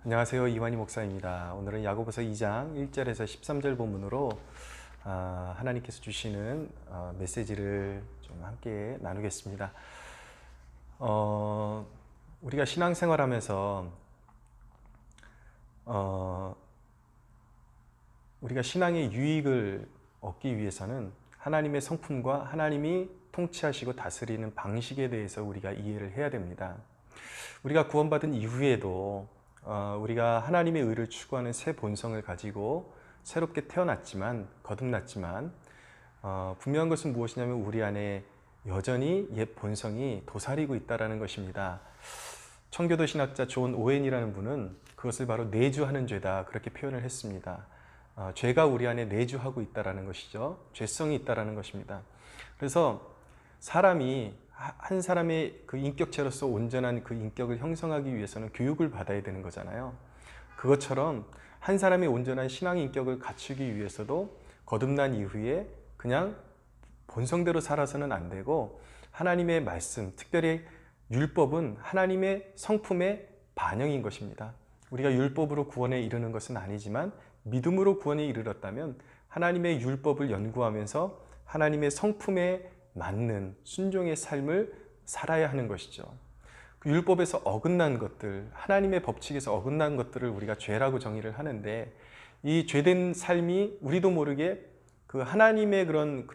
안녕하세요. 이완희 목사입니다. 오늘은 야고보서 2장 1절에서 13절 본문으로 하나님께서 주시는 메시지를 좀 함께 나누겠습니다. 우리가 신앙생활하면서 우리가 신앙의 유익을 얻기 위해서는 하나님의 성품과 하나님이 통치하시고 다스리는 방식에 대해서 우리가 이해를 해야 됩니다. 우리가 구원받은 이후에도 우리가 하나님의 의를 추구하는 새 본성을 가지고 새롭게 태어났지만, 거듭났지만 분명한 것은 무엇이냐면 우리 안에 여전히 옛 본성이 도사리고 있다는 것입니다. 청교도 신학자 존 오웬이라는 분은 그것을 바로 내주하는 죄다, 그렇게 표현을 했습니다. 죄가 우리 안에 내주하고 있다는 것이죠. 죄성이 있다는 것입니다. 그래서 사람이 한 사람의 그 인격체로서 온전한 그 인격을 형성하기 위해서는 교육을 받아야 되는 거잖아요. 그것처럼 한 사람이 온전한 신앙 인격을 갖추기 위해서도 거듭난 이후에 그냥 본성대로 살아서는 안 되고, 하나님의 말씀, 특별히 율법은 하나님의 성품의 반영인 것입니다. 우리가 율법으로 구원에 이르는 것은 아니지만 믿음으로 구원에 이르렀다면 하나님의 율법을 연구하면서 하나님의 성품에 맞는 순종의 삶을 살아야 하는 것이죠. 그 율법에서 어긋난 것들, 하나님의 법칙에서 어긋난 것들을 우리가 죄라고 정의를 하는데, 이 죄된 삶이 우리도 모르게 그 하나님의 그런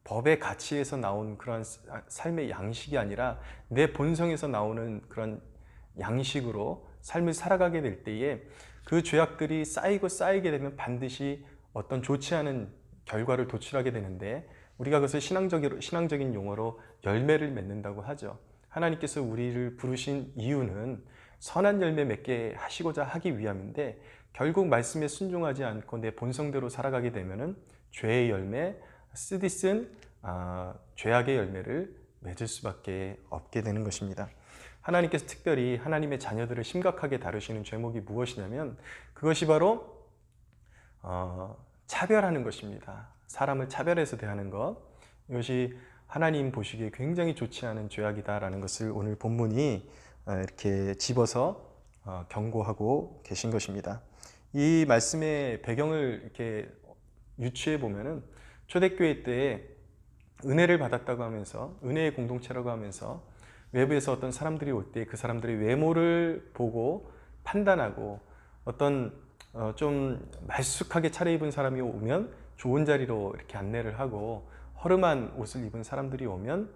법의 가치에서 나온 그런 삶의 양식이 아니라 내 본성에서 나오는 그런 양식으로 삶을 살아가게 될 때에 그 죄악들이 쌓이게 되면 반드시 어떤 좋지 않은 결과를 도출하게 되는데, 우리가 그것을 신앙적인 용어로 열매를 맺는다고 하죠. 하나님께서 우리를 부르신 이유는 선한 열매 맺게 하시고자 하기 위함인데, 결국 말씀에 순종하지 않고 내 본성대로 살아가게 되면은 죄의 열매, 쓰디쓴 죄악의 열매를 맺을 수밖에 없게 되는 것입니다. 하나님께서 특별히 하나님의 자녀들을 심각하게 다루시는 죄목이 무엇이냐면 그것이 바로 차별하는 것입니다. 사람을 차별해서 대하는 것, 이것이 하나님 보시기에 굉장히 좋지 않은 죄악이다라는 것을 오늘 본문이 이렇게 집어서 경고하고 계신 것입니다. 이 말씀의 배경을 이렇게 유추해 보면은 초대교회 때에 은혜를 받았다고 하면서, 은혜의 공동체라고 하면서 외부에서 어떤 사람들이 올 때 그 사람들의 외모를 보고 판단하고, 어떤 좀 말쑥하게 차려입은 사람이 오면 좋은 자리로 이렇게 안내를 하고, 허름한 옷을 입은 사람들이 오면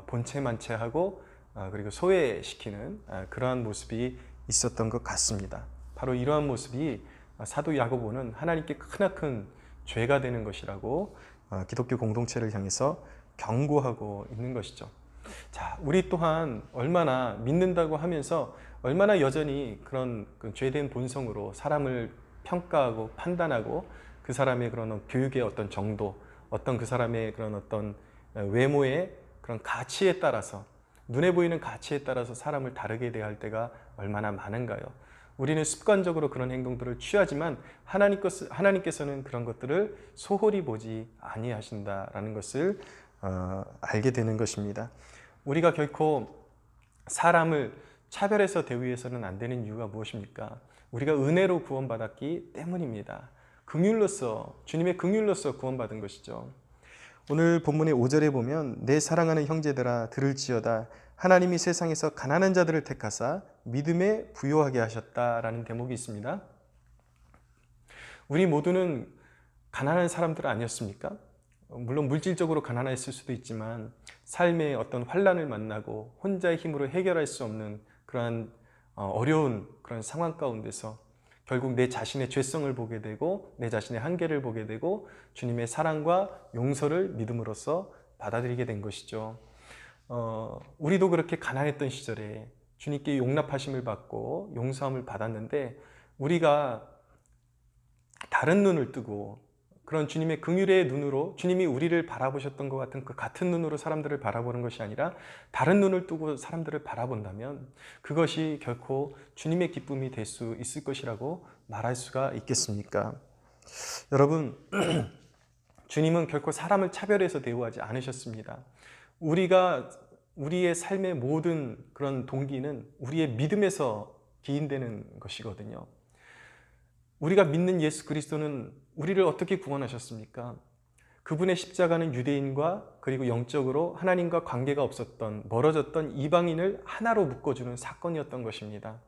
본체만체하고 그리고 소외시키는 그러한 모습이 있었던 것 같습니다. 바로 이러한 모습이 사도 야고보는 하나님께 크나큰 죄가 되는 것이라고 기독교 공동체를 향해서 경고하고 있는 것이죠. 자, 우리 또한 얼마나 믿는다고 하면서 얼마나 여전히 그런 죄된 본성으로 사람을 평가하고 판단하고, 그 사람의 그런 교육의 어떤 정도, 어떤 그 사람의 그런 어떤 외모의 그런 가치에 따라서, 눈에 보이는 가치에 따라서 사람을 다르게 대할 때가 얼마나 많은가요? 우리는 습관적으로 그런 행동들을 취하지만 하나님께서는 그런 것들을 소홀히 보지 아니하신다라는 것을 알게 되는 것입니다. 우리가 결코 사람을 차별해서 대우해서는 안 되는 이유가 무엇입니까? 우리가 은혜로 구원받았기 때문입니다. 긍휼로서, 주님의 긍휼로서 구원받은 것이죠. 오늘 본문의 5절에 보면 내 사랑하는 형제들아 들을지어다, 하나님이 세상에서 가난한 자들을 택하사 믿음에 부요하게 하셨다라는 대목이 있습니다. 우리 모두는 가난한 사람들 아니었습니까? 물론 물질적으로 가난했을 수도 있지만 삶의 어떤 환난을 만나고 혼자의 힘으로 해결할 수 없는 그러한 어려운 그런 상황 가운데서 결국 내 자신의 죄성을 보게 되고 내 자신의 한계를 보게 되고 주님의 사랑과 용서를 믿음으로써 받아들이게 된 것이죠. 우리도 그렇게 가난했던 시절에 주님께 용납하심을 받고 용서함을 받았는데, 우리가 다른 눈을 뜨고 그런 주님의 긍휼의 눈으로, 주님이 우리를 바라보셨던 것 같은 그 같은 눈으로 사람들을 바라보는 것이 아니라 다른 눈을 뜨고 사람들을 바라본다면 그것이 결코 주님의 기쁨이 될 수 있을 것이라고 말할 수가 있겠습니까? 여러분, 주님은 결코 사람을 차별해서 대우하지 않으셨습니다. 우리의 삶의 모든 그런 동기는 우리의 믿음에서 기인되는 것이거든요. 우리가 믿는 예수 그리스도는 우리를 어떻게 구원하셨습니까? 그분의 십자가는 유대인과 그리고 영적으로 하나님과 관계가 없었던 멀어졌던 이방인을 하나로 묶어주는 사건이었던 것입니다.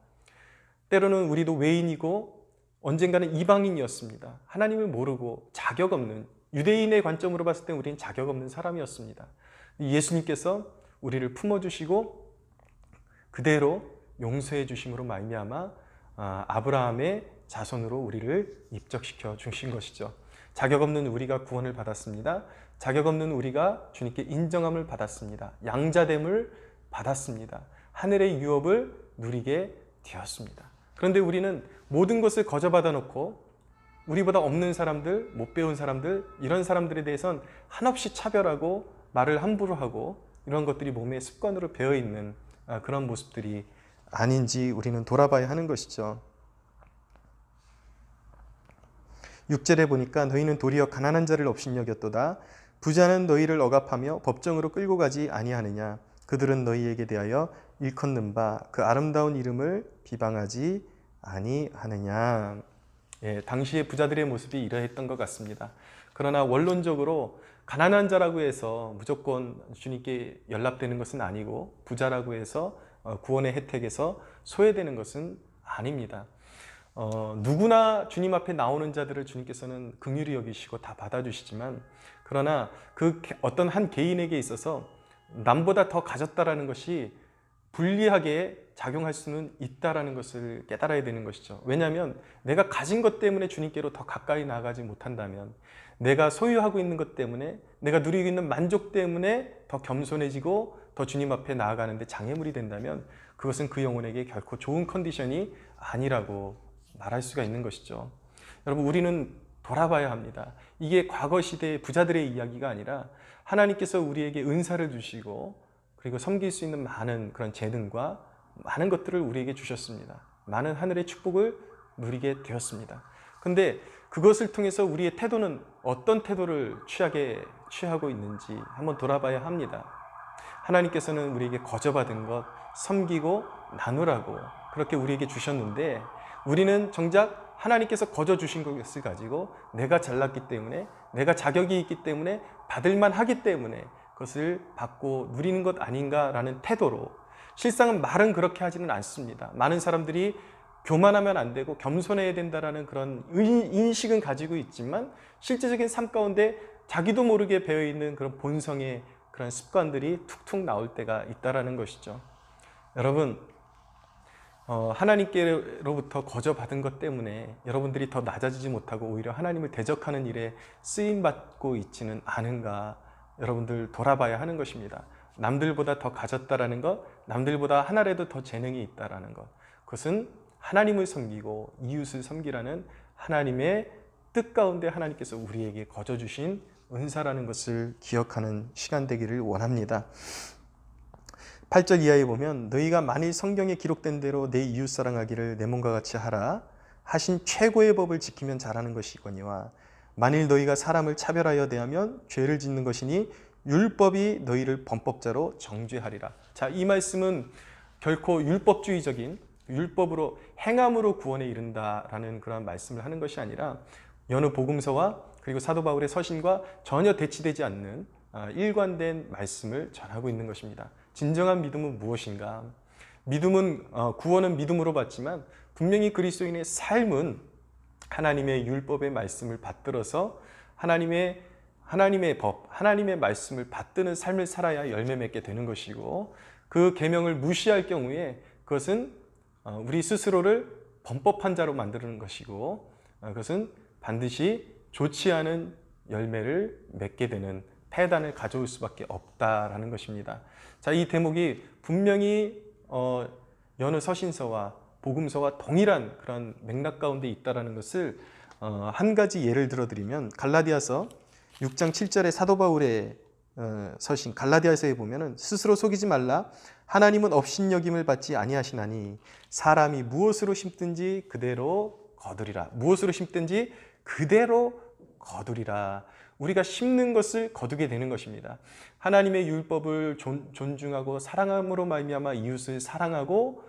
때로는 우리도 외인이고 언젠가는 이방인이었습니다. 하나님을 모르고 자격 없는, 유대인의 관점으로 봤을 때 우리는 자격 없는 사람이었습니다. 예수님께서 우리를 품어주시고 그대로 용서해 주심으로 말미암아 아브라함의 자손으로 우리를 입적시켜 주신 것이죠. 자격 없는 우리가 구원을 받았습니다. 자격 없는 우리가 주님께 인정함을 받았습니다. 양자됨을 받았습니다. 하늘의 유업을 누리게 되었습니다. 그런데 우리는 모든 것을 거저받아 놓고 우리보다 없는 사람들, 못 배운 사람들, 이런 사람들에 대해서는 한없이 차별하고 말을 함부로 하고 이런 것들이 몸에 습관으로 배어있는 그런 모습들이 아닌지 우리는 돌아봐야 하는 것이죠. 6절에 보니까 너희는 도리어 가난한 자를 업신여겼도다. 부자는 너희를 억압하며 법정으로 끌고 가지 아니하느냐. 그들은 너희에게 대하여 일컫는 바 그 아름다운 이름을 비방하지 아니하느냐. 예, 당시의 부자들의 모습이 이러했던 것 같습니다. 그러나 원론적으로 가난한 자라고 해서 무조건 주님께 연락되는 것은 아니고 부자라고 해서 구원의 혜택에서 소외되는 것은 아닙니다. 누구나 주님 앞에 나오는 자들을 주님께서는 긍휼히 여기시고 다 받아주시지만 그러나 그 어떤 한 개인에게 있어서 남보다 더 가졌다라는 것이 불리하게 작용할 수는 있다라는 것을 깨달아야 되는 것이죠. 왜냐하면 내가 가진 것 때문에 주님께로 더 가까이 나아가지 못한다면, 내가 소유하고 있는 것 때문에, 내가 누리고 있는 만족 때문에 더 겸손해지고 더 주님 앞에 나아가는데 장애물이 된다면 그것은 그 영혼에게 결코 좋은 컨디션이 아니라고 말할 수가 있는 것이죠. 여러분, 우리는 돌아봐야 합니다. 이게 과거 시대의 부자들의 이야기가 아니라 하나님께서 우리에게 은사를 주시고 그리고 섬길 수 있는 많은 그런 재능과 많은 것들을 우리에게 주셨습니다. 많은 하늘의 축복을 누리게 되었습니다. 근데 그것을 통해서 우리의 태도는 어떤 태도를 취하고 있는지 한번 돌아봐야 합니다. 하나님께서는 우리에게 거저받은 것 섬기고 나누라고 그렇게 우리에게 주셨는데 우리는 정작 하나님께서 거저 주신 것을 가지고 내가 잘났기 때문에, 내가 자격이 있기 때문에, 받을만 하기 때문에 그것을 받고 누리는 것 아닌가라는 태도로, 실상은 말은 그렇게 하지는 않습니다. 많은 사람들이 교만하면 안 되고 겸손해야 된다라는 그런 인식은 가지고 있지만 실제적인 삶 가운데 자기도 모르게 배어있는 그런 본성의 그런 습관들이 툭툭 나올 때가 있다라는 것이죠. 여러분, 하나님께로부터 거저받은 것 때문에 여러분들이 더 낮아지지 못하고 오히려 하나님을 대적하는 일에 쓰임받고 있지는 않은가, 여러분들 돌아봐야 하는 것입니다. 남들보다 더 가졌다라는 것, 남들보다 하나라도 더 재능이 있다라는 것, 그것은 하나님을 섬기고 이웃을 섬기라는 하나님의 뜻 가운데 하나님께서 우리에게 거저 주신 은사라는 것을 기억하는 시간 되기를 원합니다. 8절 이하에 보면 너희가 만일 성경에 기록된 대로 내 이웃 사랑하기를 내 몸과 같이 하라 하신 최고의 법을 지키면 잘하는 것이거니와 만일 너희가 사람을 차별하여 대하면 죄를 짓는 것이니 율법이 너희를 범법자로 정죄하리라. 자, 이 말씀은 결코 율법주의적인 율법으로 행함으로 구원에 이른다라는 그런 말씀을 하는 것이 아니라 여느 복음서와 그리고 사도 바울의 서신과 전혀 대치되지 않는 일관된 말씀을 전하고 있는 것입니다. 진정한 믿음은 무엇인가? 믿음은 구원은 믿음으로 받지만 분명히 그리스도인의 삶은 하나님의 율법의 말씀을 받들어서 하나님의 법, 하나님의 말씀을 받드는 삶을 살아야 열매 맺게 되는 것이고 그 계명을 무시할 경우에 그것은 우리 스스로를 범법한 자로 만드는 것이고 그것은 반드시 좋지 않은 열매를 맺게 되는 폐단을 가져올 수밖에 없다라는 것입니다. 자, 이 대목이 분명히 여느 서신서와 복음서와 동일한 그런 맥락 가운데 있다라는 것을 한 가지 예를 들어드리면 갈라디아서 6장 7절의 사도 바울의 서신 갈라디아서에 보면은 스스로 속이지 말라 하나님은 업신여김을 받지 아니하시나니 사람이 무엇으로 심든지 그대로 거두리라. 무엇으로 심든지 그대로 거두리라. 우리가 심는 것을 거두게 되는 것입니다. 하나님의 율법을 존중하고 사랑함으로 말미암아 이웃을 사랑하고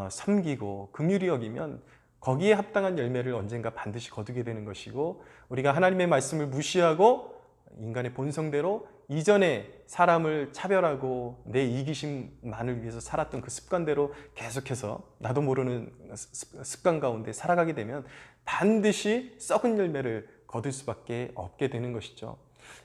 섬기고 긍휼히 여기면 거기에 합당한 열매를 언젠가 반드시 거두게 되는 것이고, 우리가 하나님의 말씀을 무시하고 인간의 본성대로 이전에 사람을 차별하고 내 이기심만을 위해서 살았던 그 습관대로 계속해서 나도 모르는 습관 가운데 살아가게 되면 반드시 썩은 열매를 거둘 수밖에 없게 되는 것이죠.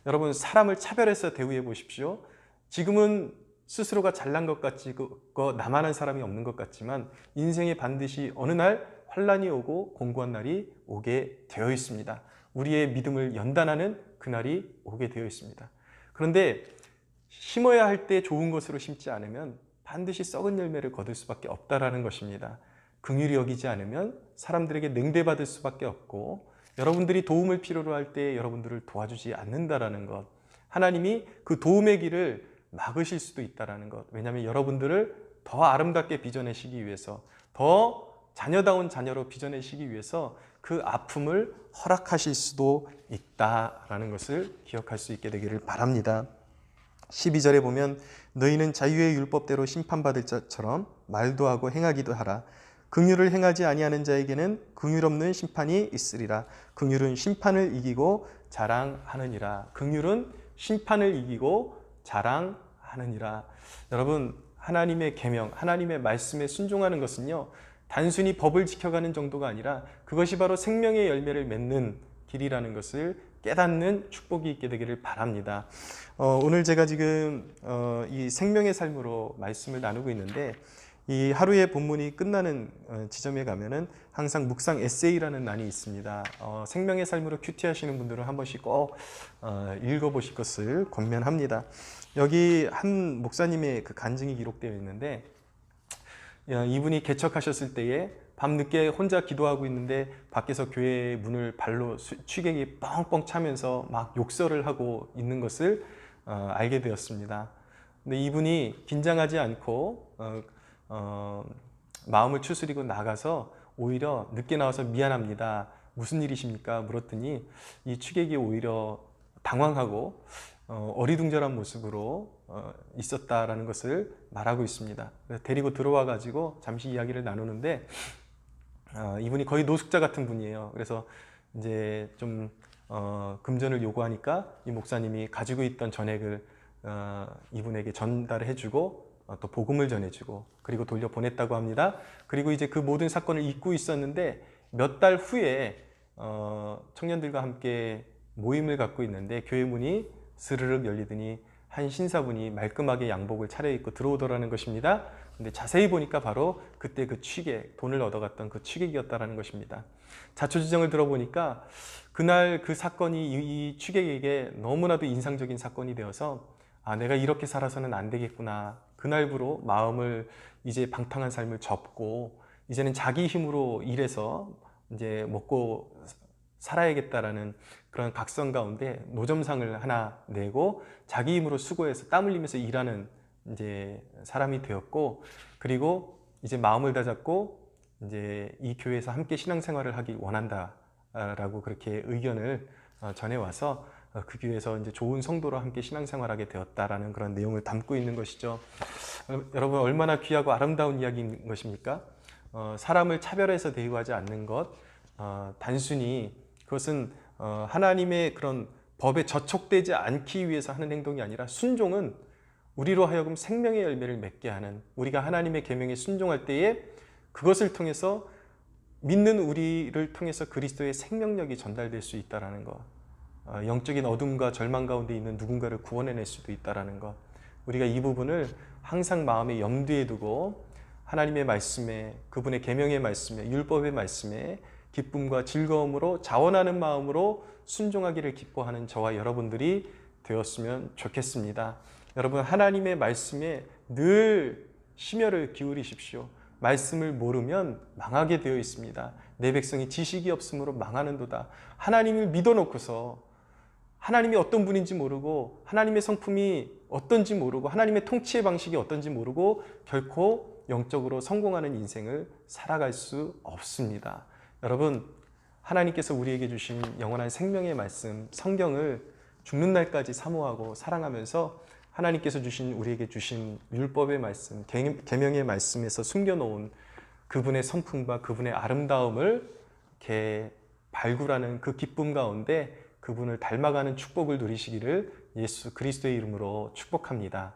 여러분, 사람을 차별해서 대우해 보십시오. 지금은 스스로가 잘난 것 같고 나만한 사람이 없는 것 같지만 인생에 반드시 어느 날 환란이 오고 공고한 날이 오게 되어 있습니다. 우리의 믿음을 연단하는 그날이 오게 되어 있습니다. 그런데 심어야 할 때 좋은 것으로 심지 않으면 반드시 썩은 열매를 거둘 수밖에 없다라는 것입니다. 긍휼히 여기지 않으면 사람들에게 냉대받을 수밖에 없고, 여러분들이 도움을 필요로 할 때 여러분들을 도와주지 않는다라는 것, 하나님이 그 도움의 길을 막으실 수도 있다라는 것. 왜냐하면 여러분들을 더 아름답게 빚어내시기 위해서, 더 자녀다운 자녀로 빚어내시기 위해서 그 아픔을 허락하실 수도 있다라는 것을 기억할 수 있게 되기를 바랍니다. 12절에 보면 너희는 자유의 율법대로 심판받을 자처럼 말도 하고 행하기도 하라. 긍휼을 행하지 아니하는 자에게는 긍휼 없는 심판이 있으리라. 긍휼은 심판을 이기고 자랑하느니라. 긍휼은 심판을 이기고 자랑하느니라. 여러분, 하나님의 계명, 하나님의 말씀에 순종하는 것은요, 단순히 법을 지켜가는 정도가 아니라 그것이 바로 생명의 열매를 맺는 길이라는 것을 깨닫는 축복이 있게 되기를 바랍니다. 오늘 제가 지금 이 생명의 삶으로 말씀을 나누고 있는데, 이 하루의 본문이 끝나는 지점에 가면은 항상 묵상 에세이라는 난이 있습니다. 생명의 삶으로 큐티 하시는 분들은 한 번씩 꼭 읽어보실 것을 권면합니다. 여기 한 목사님의 그 간증이 기록되어 있는데, 이분이 개척하셨을 때에 밤늦게 혼자 기도하고 있는데 밖에서 교회 문을 발로 취객이 뻥뻥 차면서 막 욕설을 하고 있는 것을 알게 되었습니다. 근데 이분이 긴장하지 않고 마음을 추스리고 나가서 오히려 늦게 나와서 미안합니다, 무슨 일이십니까? 물었더니 이 취객이 오히려 당황하고 어리둥절한 모습으로 있었다라는 것을 말하고 있습니다. 데리고 들어와 가지고 잠시 이야기를 나누는데, 이분이 거의 노숙자 같은 분이에요. 그래서 이제 좀 금전을 요구하니까 이 목사님이 가지고 있던 전액을 이분에게 전달을 해주고 또 복음을 전해주고 그리고 돌려보냈다고 합니다. 그리고 이제 그 모든 사건을 잊고 있었는데 몇 달 후에 청년들과 함께 모임을 갖고 있는데 교회 문이 스르륵 열리더니 한 신사분이 말끔하게 양복을 차려입고 들어오더라는 것입니다. 근데 자세히 보니까 바로 그때 그 취객, 돈을 얻어갔던 그 취객이었다라는 것입니다. 자초지정을 들어보니까 그날 그 사건이 이 취객에게 너무나도 인상적인 사건이 되어서 내가 이렇게 살아서는 안 되겠구나. 그날부로 마음을 이제 방탕한 삶을 접고 이제는 자기 힘으로 일해서 이제 먹고 살아야겠다라는 그런 각성 가운데 노점상을 하나 내고 자기 힘으로 수고해서 땀 흘리면서 일하는 이제 사람이 되었고, 그리고 이제 마음을 다잡고 이제 이 교회에서 함께 신앙생활을 하기 원한다라고 그렇게 의견을 전해와서 그 교회에서 이제 좋은 성도로 함께 신앙생활하게 되었다라는 그런 내용을 담고 있는 것이죠. 여러분, 얼마나 귀하고 아름다운 이야기인 것입니까? 사람을 차별해서 대우하지 않는 것, 단순히 그것은 하나님의 그런 법에 저촉되지 않기 위해서 하는 행동이 아니라, 순종은 우리로 하여금 생명의 열매를 맺게 하는, 우리가 하나님의 계명에 순종할 때에 그것을 통해서 믿는 우리를 통해서 그리스도의 생명력이 전달될 수 있다는 것, 영적인 어둠과 절망 가운데 있는 누군가를 구원해낼 수도 있다는 것, 우리가 이 부분을 항상 마음에 염두에 두고 하나님의 말씀에, 그분의 계명의 말씀에, 율법의 말씀에 기쁨과 즐거움으로 자원하는 마음으로 순종하기를 기뻐하는 저와 여러분들이 되었으면 좋겠습니다. 여러분, 하나님의 말씀에 늘 심혈을 기울이십시오. 말씀을 모르면 망하게 되어 있습니다. 내 백성이 지식이 없으므로 망하는도다. 하나님을 믿어놓고서 하나님이 어떤 분인지 모르고 하나님의 성품이 어떤지 모르고 하나님의 통치의 방식이 어떤지 모르고 결코 영적으로 성공하는 인생을 살아갈 수 없습니다. 여러분, 하나님께서 우리에게 주신 영원한 생명의 말씀, 성경을 죽는 날까지 사모하고 사랑하면서 하나님께서 우리에게 주신 율법의 말씀, 계명의 말씀에서 숨겨놓은 그분의 성품과 그분의 아름다움을 이렇게 발굴하는 그 기쁨 가운데 그분을 닮아가는 축복을 누리시기를 예수 그리스도의 이름으로 축복합니다.